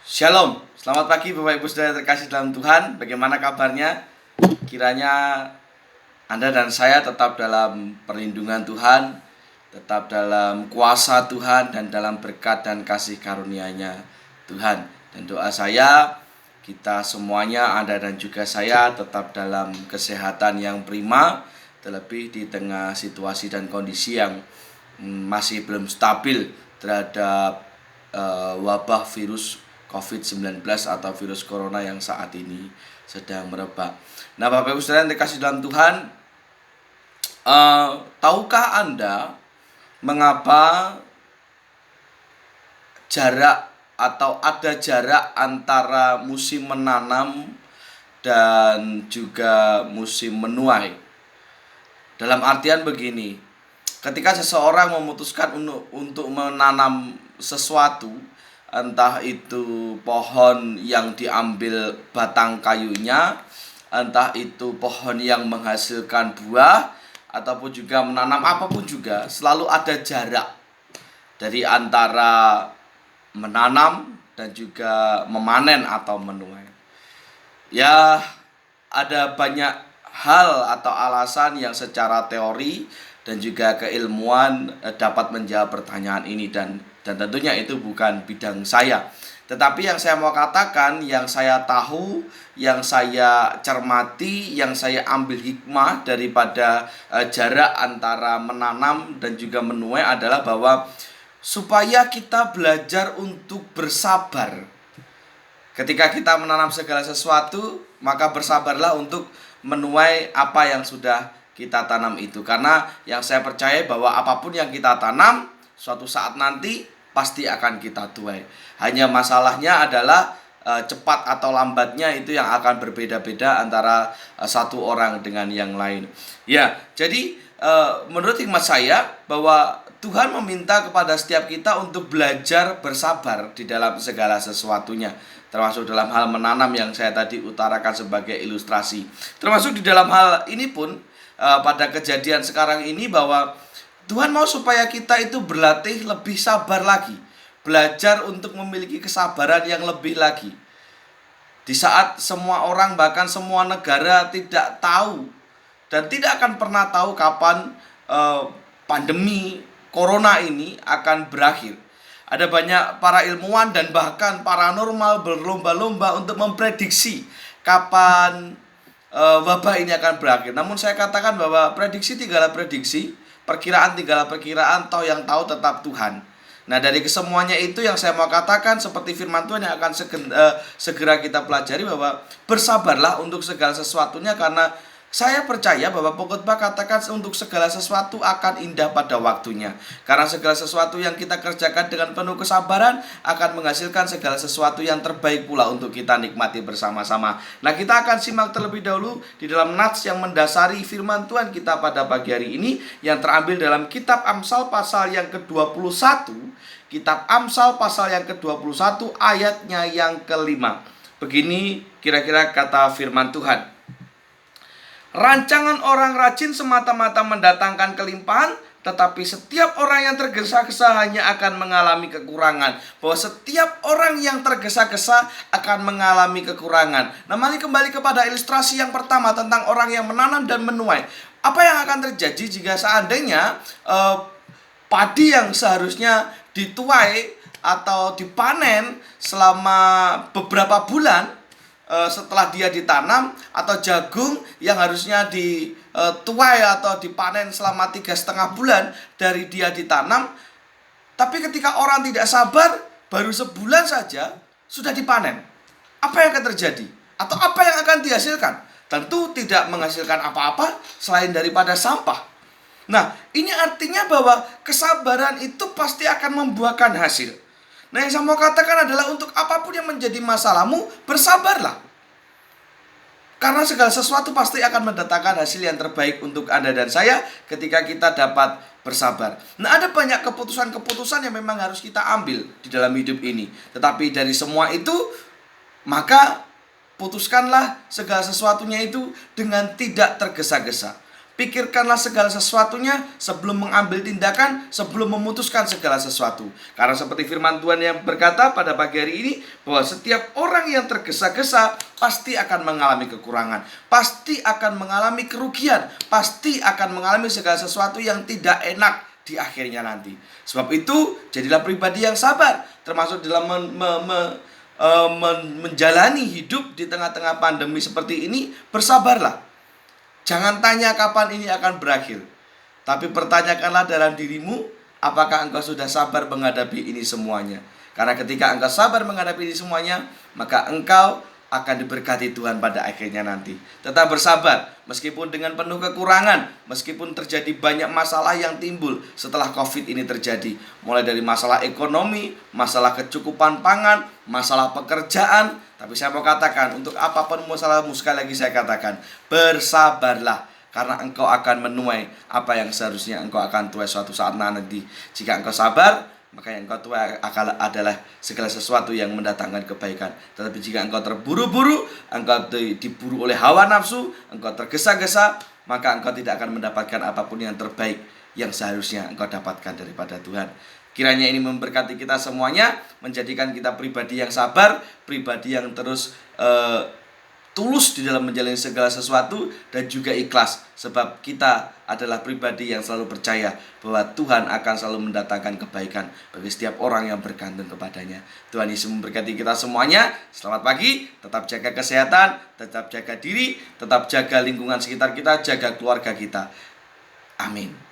Shalom, selamat pagi Bapak Ibu Saudara terkasih dalam Tuhan. Bagaimana kabarnya? Kiranya Anda dan saya tetap dalam perlindungan Tuhan, tetap dalam kuasa Tuhan, dan dalam berkat dan kasih karunia-Nya Tuhan. Dan doa saya, kita semuanya, Anda dan juga saya, tetap dalam kesehatan yang prima, terlebih di tengah situasi dan kondisi yang masih belum stabil terhadap wabah virus COVID-19 atau virus corona yang saat ini sedang merebak. Nah, Bapak Ibu Saudara yang dikasih dalam Tuhan, tahukah Anda mengapa jarak atau ada jarak antara musim menanam dan juga musim menuai? Dalam artian begini, ketika seseorang memutuskan untuk menanam sesuatu, entah itu pohon yang diambil batang kayunya, entah itu pohon yang menghasilkan buah, ataupun juga menanam apapun juga, selalu ada jarak dari antara menanam dan juga memanen atau menuai. Ya, ada banyak hal atau alasan yang secara teori dan juga keilmuan dapat menjawab pertanyaan ini, dan tentunya itu bukan bidang saya. Tetapi yang saya mau katakan, yang saya tahu, yang saya cermati, yang saya ambil hikmah daripada jarak antara menanam dan juga menuai adalah bahwa supaya kita belajar untuk bersabar. Ketika kita menanam segala sesuatu, maka bersabarlah untuk menuai apa yang sudah kita tanam itu. Karena yang saya percaya bahwa apapun yang kita tanam, suatu saat nanti pasti akan kita tuai. Hanya masalahnya adalah cepat atau lambatnya itu yang akan berbeda-beda antara satu orang dengan yang lain. Ya, jadi menurut hikmat saya bahwa Tuhan meminta kepada setiap kita untuk belajar bersabar di dalam segala sesuatunya, termasuk dalam hal menanam yang saya tadi utarakan sebagai ilustrasi. Termasuk di dalam hal ini pun, pada kejadian sekarang ini, bahwa Tuhan mau supaya kita itu berlatih lebih sabar lagi, belajar untuk memiliki kesabaran yang lebih lagi. Di saat semua orang, bahkan semua negara tidak tahu dan tidak akan pernah tahu kapan pandemi corona ini akan berakhir. Ada banyak para ilmuwan dan bahkan paranormal berlomba-lomba untuk memprediksi kapan wabah ini akan berakhir. Namun saya katakan bahwa prediksi tinggallah prediksi, perkiraan tinggallah perkiraan, toh yang tahu tetap Tuhan. Nah, dari kesemuanya itu yang saya mau katakan seperti firman Tuhan yang akan segera kita pelajari, bahwa bersabarlah untuk segala sesuatunya, karena saya percaya bahwa pengkhotbah katakan untuk segala sesuatu akan indah pada waktunya. Karena segala sesuatu yang kita kerjakan dengan penuh kesabaran akan menghasilkan segala sesuatu yang terbaik pula untuk kita nikmati bersama-sama. Nah, kita akan simak terlebih dahulu di dalam nats yang mendasari firman Tuhan kita pada pagi hari ini, yang terambil dalam kitab Amsal pasal yang ke-21. Kitab Amsal pasal yang ke-21 ayatnya yang ke-5. Begini kira-kira kata firman Tuhan: rancangan orang rajin semata-mata mendatangkan kelimpahan, tetapi setiap orang yang tergesa-gesa hanya akan mengalami kekurangan. Bahwa setiap orang yang tergesa-gesa akan mengalami kekurangan. Nah, mari kembali kepada ilustrasi yang pertama tentang orang yang menanam dan menuai. Apa yang akan terjadi jika seandainya padi yang seharusnya dituai atau dipanen selama beberapa bulan setelah dia ditanam, atau jagung yang harusnya dituai atau dipanen selama 3,5 bulan dari dia ditanam, tapi ketika orang tidak sabar, baru sebulan saja sudah dipanen. Apa yang akan terjadi? Atau apa yang akan dihasilkan? Tentu tidak menghasilkan apa-apa selain daripada sampah. Nah, ini artinya bahwa kesabaran itu pasti akan membuahkan hasil. Nah, yang saya mau katakan adalah untuk apapun yang menjadi masalahmu, bersabarlah. Karena segala sesuatu pasti akan mendatangkan hasil yang terbaik untuk Anda dan saya ketika kita dapat bersabar. Nah, ada banyak keputusan-keputusan yang memang harus kita ambil di dalam hidup ini. Tetapi dari semua itu, maka putuskanlah segala sesuatunya itu dengan tidak tergesa-gesa. Pikirkanlah segala sesuatunya sebelum mengambil tindakan, sebelum memutuskan segala sesuatu. Karena seperti firman Tuhan yang berkata pada pagi hari ini, bahwa setiap orang yang tergesa-gesa pasti akan mengalami kekurangan, pasti akan mengalami kerugian, pasti akan mengalami segala sesuatu yang tidak enak di akhirnya nanti. Sebab itu, jadilah pribadi yang sabar, termasuk dalam menjalani hidup di tengah-tengah pandemi seperti ini. Bersabarlah. Jangan tanya kapan ini akan berakhir, tapi pertanyakanlah dalam dirimu, apakah engkau sudah sabar menghadapi ini semuanya. Karena ketika engkau sabar menghadapi ini semuanya, maka engkau akan diberkati Tuhan pada akhirnya nanti. Tetap bersabar, meskipun dengan penuh kekurangan, meskipun terjadi banyak masalah yang timbul setelah COVID ini terjadi. Mulai dari masalah ekonomi, masalah kecukupan pangan, masalah pekerjaan. Tapi saya mau katakan, untuk apapun masalahmu, sekali lagi saya katakan, bersabarlah. Karena engkau akan menuai apa yang seharusnya engkau akan tuai suatu saat nanti. Jika engkau sabar, maka yang engkau tuai adalah segala sesuatu yang mendatangkan kebaikan. Tetapi jika engkau terburu-buru, engkau diburu oleh hawa nafsu, engkau tergesa-gesa, maka engkau tidak akan mendapatkan apapun yang terbaik yang seharusnya engkau dapatkan daripada Tuhan. Kiranya ini memberkati kita semuanya, menjadikan kita pribadi yang sabar, pribadi yang terus tulus di dalam menjalani segala sesuatu, dan juga ikhlas. Sebab kita adalah pribadi yang selalu percaya bahwa Tuhan akan selalu mendatangkan kebaikan bagi setiap orang yang bergantung kepadanya. Tuhan Yesus memberkati kita semuanya. Selamat pagi, tetap jaga kesehatan, tetap jaga diri, tetap jaga lingkungan sekitar kita, jaga keluarga kita. Amin.